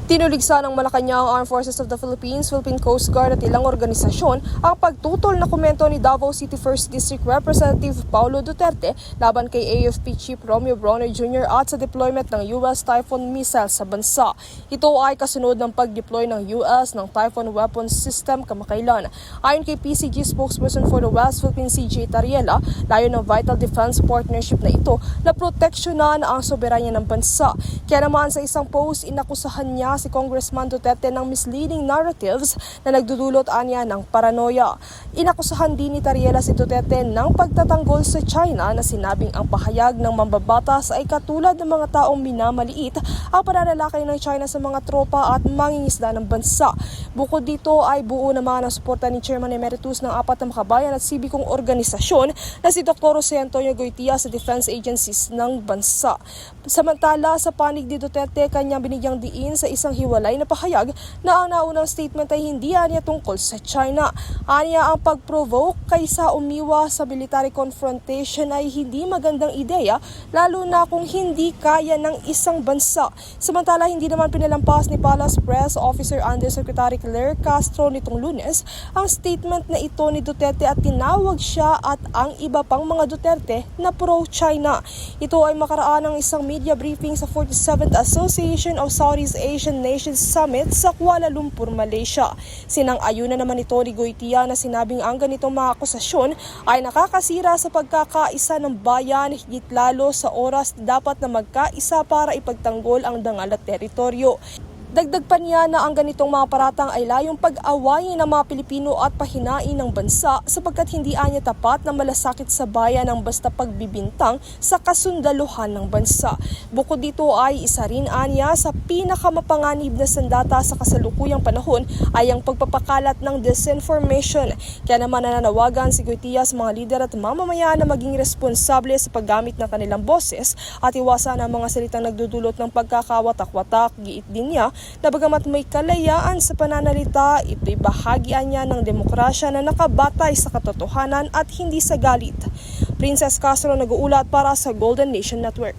Tinuligsa ng Malacanang Armed Forces of the Philippines, Philippine Coast Guard at ilang organisasyon ang pagtutol na komento ni Davao City 1st District Representative Paulo Duterte laban kay AFP Chief Romeo Bronner Jr. at sa deployment ng US Typhoon missile sa bansa. Ito ay kasunod ng pag-deploy ng US ng Typhoon weapons system kamakailan. Ayon kay PCG spokesperson for the West Philippine CJ Tariela, layo ng Vital Defense Partnership na ito na proteksyonan ang soberanya ng bansa. Kaya naman sa isang post, inakusahan niya si Congressman Duterte ng misleading narratives na nagdudulot anya ng paranoia. Inakusahan din ni Tariela si Duterte ng pagtatanggol sa China na sinabing ang pahayag ng mambabatas ay katulad ng mga taong minamaliit ang pananalakay ng China sa mga tropa at mangingisda ng bansa. Bukod dito ay buo naman ang suporta ni Chairman Emeritus ng apat na makabayan at sibikong organisasyon na si Dr. Jose Antonio Goytia sa defense agencies ng bansa. Samantala, sa panig ni Duterte, kanyang binigyang diin sa isang hiwalay na pahayag na ang naunang statement ay hindi anya tungkol sa China. Anya ang pag-provoke kaysa umiwas sa military confrontation ay hindi magandang ideya, lalo na kung hindi kaya ng isang bansa. Samantala, hindi naman pinalampas ni Palace Press Officer Undersecretary Claire Castro nitong Lunes ang statement na ito ni Duterte at tinawag siya at ang iba pang mga Duterte na pro-China. Ito ay makaraan ng isang media briefing sa 47th Association of Southeast Asian Nations Summit sa Kuala Lumpur, Malaysia. Sinang-ayunan naman ito ni Goytia na sinabing ang ganitong mga akusasyon ay nakakasira sa pagkakaisa ng bayan, higit lalo sa oras dapat na magkaisa para ipagtanggol ang dangal at teritoryo. Dagdag pa niya na ang ganitong mga paratang ay layong pag-awayin ng mga Pilipino at pahinain ng bansa sapagkat hindi anya tapat na malasakit sa bayan ang basta pagbibintang sa kasundaluhan ng bansa. Bukod dito ay isa rin anya sa pinakamapanganib na sandata sa kasalukuyang panahon ay ang pagpapakalat ng disinformation. Kaya naman nananawagan si Goytia sa mga lider at mamamayan na maging responsable sa paggamit ng kanilang boses at iwasan ang mga salitang nagdudulot ng pagkakawatak-watak. Giit din niya na bagamat may kalayaan sa pananalita, ito'y bahagian niya ng demokrasya na nakabatay sa katotohanan at hindi sa galit. Princess Castro nag-uulat para sa Golden Nation Network.